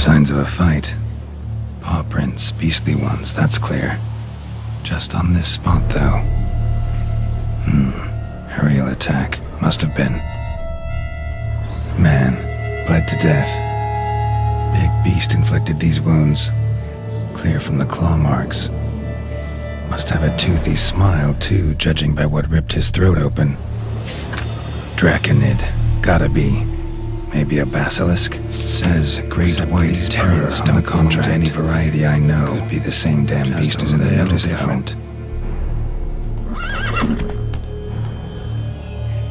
signs of a fight. Paw prints, beastly ones, that's clear. Just on this spot, though. Aerial attack. Must have been. Man, bled to death. Big beast inflicted these wounds. Clear from the claw marks. Must have a toothy smile, too, judging by what ripped his throat open. Draconid. Gotta be. Maybe a basilisk? Says great white terrors don't belong to any variety I know. Could be the same damn beast as in the notice, different.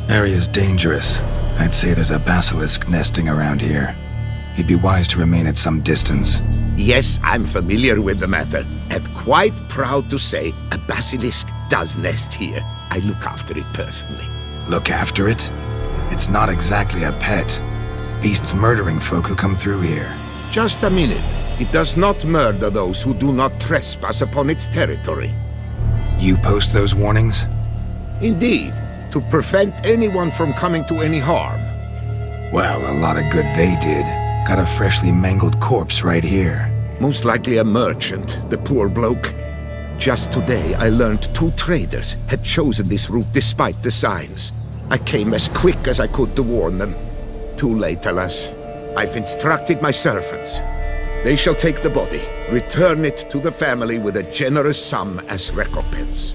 Area's dangerous. I'd say there's a basilisk nesting around here. He'd be wise to remain at some distance. Yes, I'm familiar with the matter, and quite proud to say a basilisk does nest here. I look after it personally. Look after it? It's not exactly a pet. Beasts murdering folk who come through here. Just a minute. It does not murder those who do not trespass upon its territory. You post those warnings? Indeed, to prevent anyone from coming to any harm. Well, a lot of good they did. Got a freshly mangled corpse right here. Most likely a merchant, the poor bloke. Just today I learned 2 traders had chosen this route despite the signs. I came as quick as I could to warn them. Too late, alas. I've instructed my servants. They shall take the body, return it to the family with a generous sum as recompense.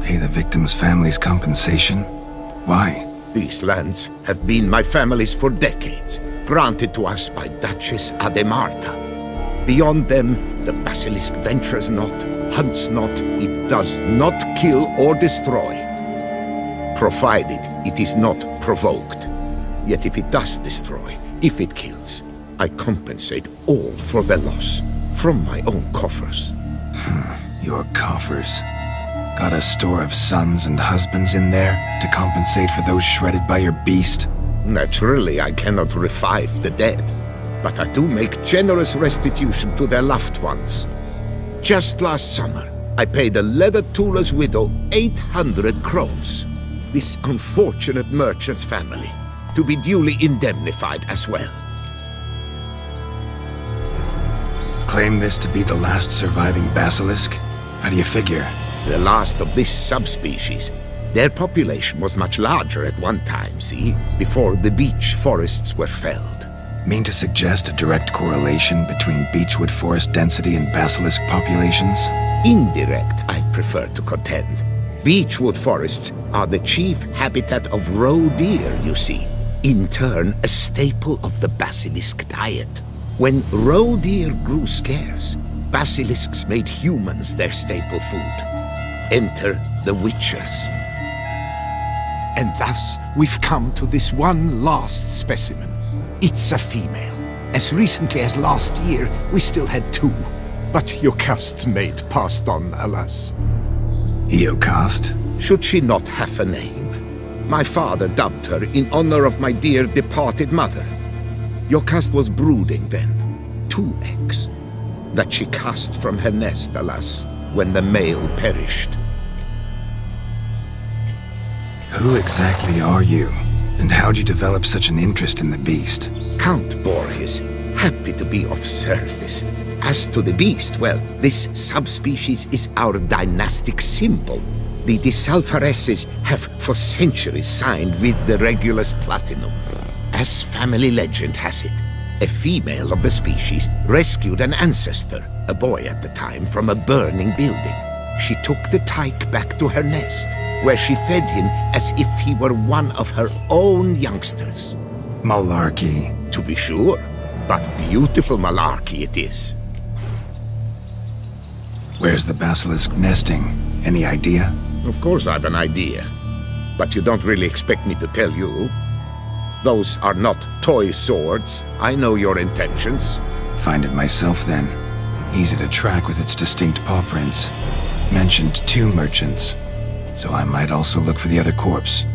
Pay the victim's family's compensation? Why? These lands have been my family's for decades, granted to us by Duchess Ademarta. Beyond them, the basilisk ventures not, hunts not, it does not kill or destroy. Provided it is not provoked. Yet if it does destroy, if it kills, I compensate all for the loss, from my own coffers. Your coffers. Got a store of sons and husbands in there to compensate for those shredded by your beast? Naturally, I cannot revive the dead, but I do make generous restitution to their loved ones. Just last summer, I paid a leather tooler's widow 800 crowns. This unfortunate merchant's family, to be duly indemnified as well. Claim this to be the last surviving basilisk? How do you figure? The last of this subspecies. Their population was much larger at one time, see? Before the beech forests were felled. Mean to suggest a direct correlation between beechwood forest density and basilisk populations? Indirect, I prefer to contend. Beechwood forests are the chief habitat of roe deer, you see. In turn, a staple of the basilisk diet. When roe deer grew scarce, basilisks made humans their staple food. Enter the witchers. And thus, we've come to this one last specimen. It's a female. As recently as last year, we still had 2. But Jocast's mate passed on, alas. Jocast? Should she not have a name? My father dubbed her in honor of my dear departed mother. Jocast was brooding then. 2 eggs. That she cast from her nest, alas, when the male perished. Who exactly are you? And how'd you develop such an interest in the beast? Count Borges, happy to be of service. As to the beast, well, this subspecies is our dynastic symbol. The Desalfareses have for centuries signed with the Regulus Platinum. As family legend has it, a female of the species rescued an ancestor, a boy at the time, from a burning building. She took the tyke back to her nest, where she fed him as if he were one of her own youngsters. Malarkey. To be sure, but beautiful malarkey it is. Where's the basilisk nesting? Any idea? Of course I've an idea, but you don't really expect me to tell you. Those are not toy swords. I know your intentions. Find it myself then. Easy to track with its distinct paw prints. Mentioned 2 merchants, so I might also look for the other corpse.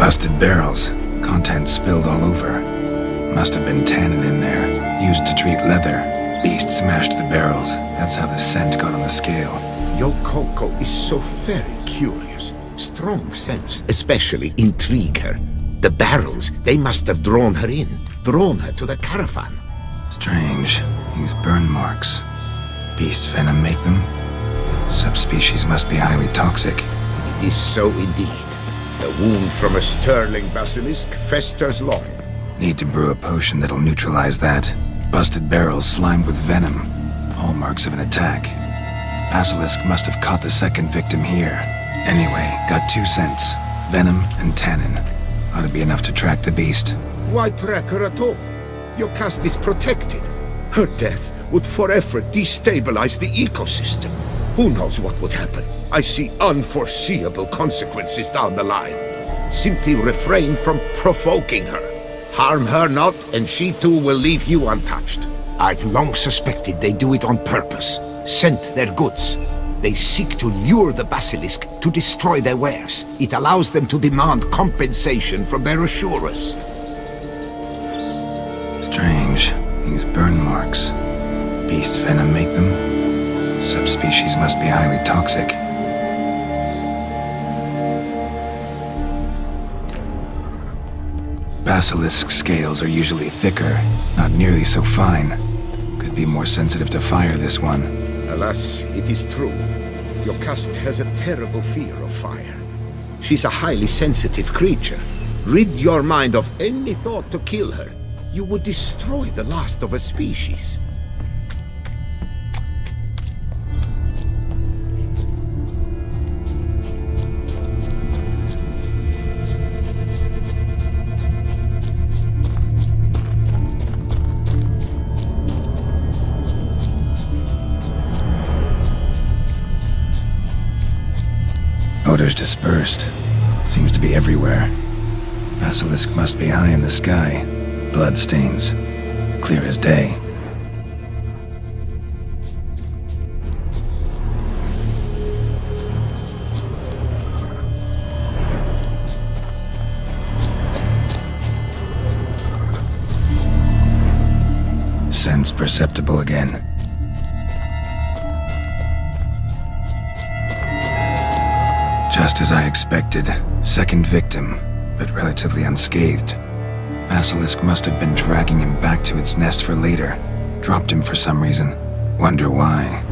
Busted barrels. Contents spilled all over. Must have been tannin in there. Used to treat leather. Beast smashed the barrels. That's how the scent got on the scale. Your Coco is so very curious. Strong sense, especially intrigue her. The barrels, they must have drawn her in. Drawn her to the caravan. Strange. These burn marks. Beast's venom make them? Subspecies must be highly toxic. It is so indeed. The wound from a sterling basilisk festers long. Need to brew a potion that'll neutralize that. Busted barrels slimed with venom. Hallmarks of an attack. Basilisk must have caught the second victim here. Anyway, got 2 scents. Venom and tannin. Ought to be enough to track the beast. Why track her at all? Your caste is protected. Her death would forever destabilize the ecosystem. Who knows what would happen? I see unforeseeable consequences down the line. Simply refrain from provoking her. Harm her not, and she too will leave you untouched. I've long suspected they do it on purpose. Scent their goods. They seek to lure the basilisk to destroy their wares. It allows them to demand compensation from their assurers. Strange. These burn marks. Beast's venom make them? Subspecies must be highly toxic. Basilisk scales are usually thicker, not nearly so fine. Could be more sensitive to fire, this one. Alas, it is true. Your caste has a terrible fear of fire. She's a highly sensitive creature. Rid your mind of any thought to kill her. You would destroy the last of a species. Odors dispersed. Seems to be everywhere. Basilisk must be high in the sky. Blood stains. Clear as day. Sense perceptible again. Just as I expected. Second victim, but relatively unscathed. Basilisk must have been dragging him back to its nest for later. Dropped him for some reason. Wonder why.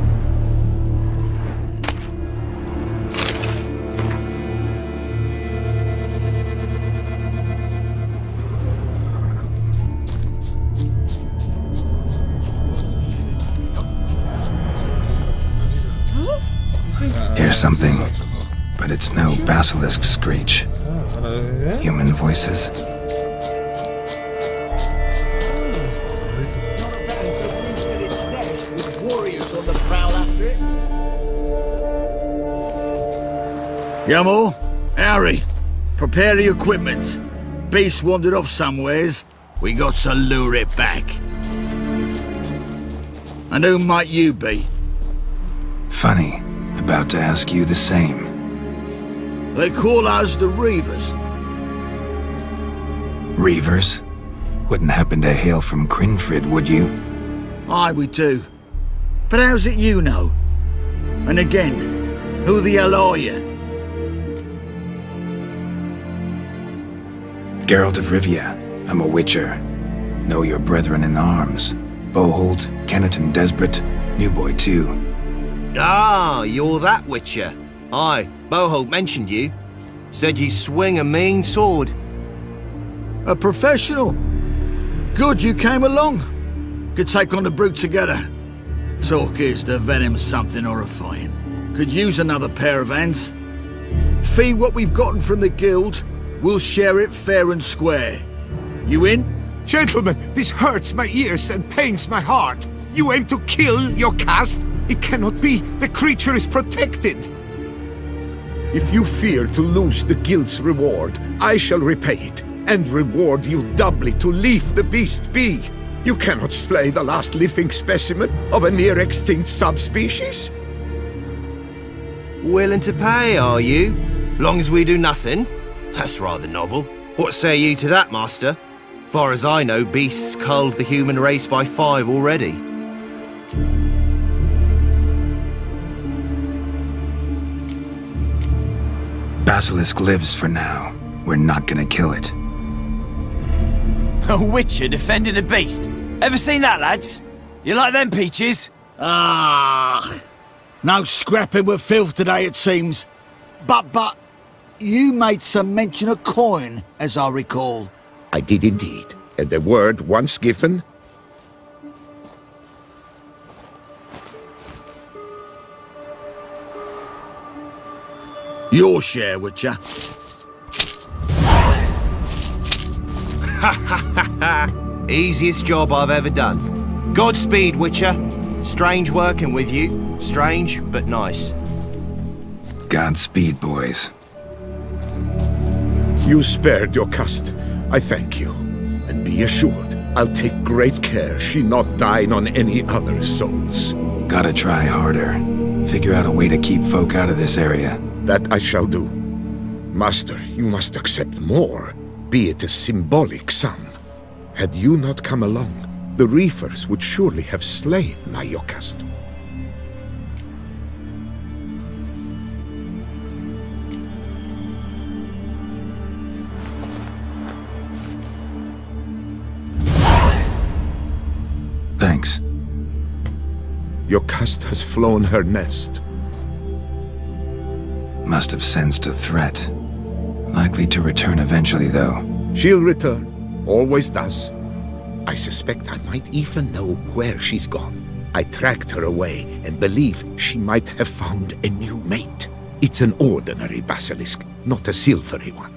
Hear something, but it's no basilisk screech. Human voices. Yamal, Harry, prepare the equipment. Beast wandered off somewheres. We got to lure it back. And who might you be? Funny. About to ask you the same. They call us the Reavers. Reavers? Wouldn't happen to hail from Crinfrid, would you? Aye, we do. But how's it you know? And again, who the hell are you? Geralt of Rivia. I'm a witcher. Know your brethren in arms. Bohold, Kennet and Desbret, New Boy too. Ah, you're that witcher. Aye, Bohold mentioned you. Said you swing a mean sword. A professional. Good you came along. Could take on the brute together. Talk is the venom's something horrifying. Could use another pair of hands. Fee what we've gotten from the guild. We'll share it fair and square. You in? Gentlemen, this hurts my ears and pains my heart. You aim to kill your caste? It cannot be. The creature is protected. If you fear to lose the guild's reward, I shall repay it, and reward you doubly to leave the beast be. You cannot slay the last living specimen of a near-extinct subspecies. Willing to pay, are you? Long as we do nothing? That's rather novel. What say you to that, Master? Far as I know, beasts culled the human race by 5 already. Basilisk lives for now. We're not gonna kill it. A witcher defending the beast. Ever seen that, lads? You like them peaches? Ah, no scrapping with filth today, it seems. But, you made some mention of coin, as I recall. I did indeed, and the word once given... Your share, Witcher. Easiest job I've ever done. Godspeed, Witcher. Strange working with you. Strange, but nice. Godspeed, boys. You spared your cust. I thank you. And be assured, I'll take great care she not dine on any other souls. Gotta try harder. Figure out a way to keep folk out of this area. That I shall do. Master, you must accept more, be it a symbolic sum. Had you not come along, the reefers would surely have slain Nayokast. Thanks. Yokast has flown her nest. Must have sensed a threat. Likely to return eventually, though. She'll return. Always does. I suspect I might even know where she's gone. I tracked her away and believe she might have found a new mate. It's an ordinary basilisk, not a silvery one.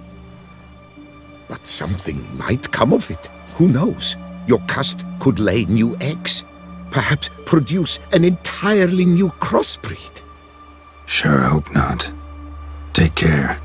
But something might come of it. Who knows? Yokast could lay new eggs. Perhaps produce an entirely new crossbreed. Sure hope not. Take care.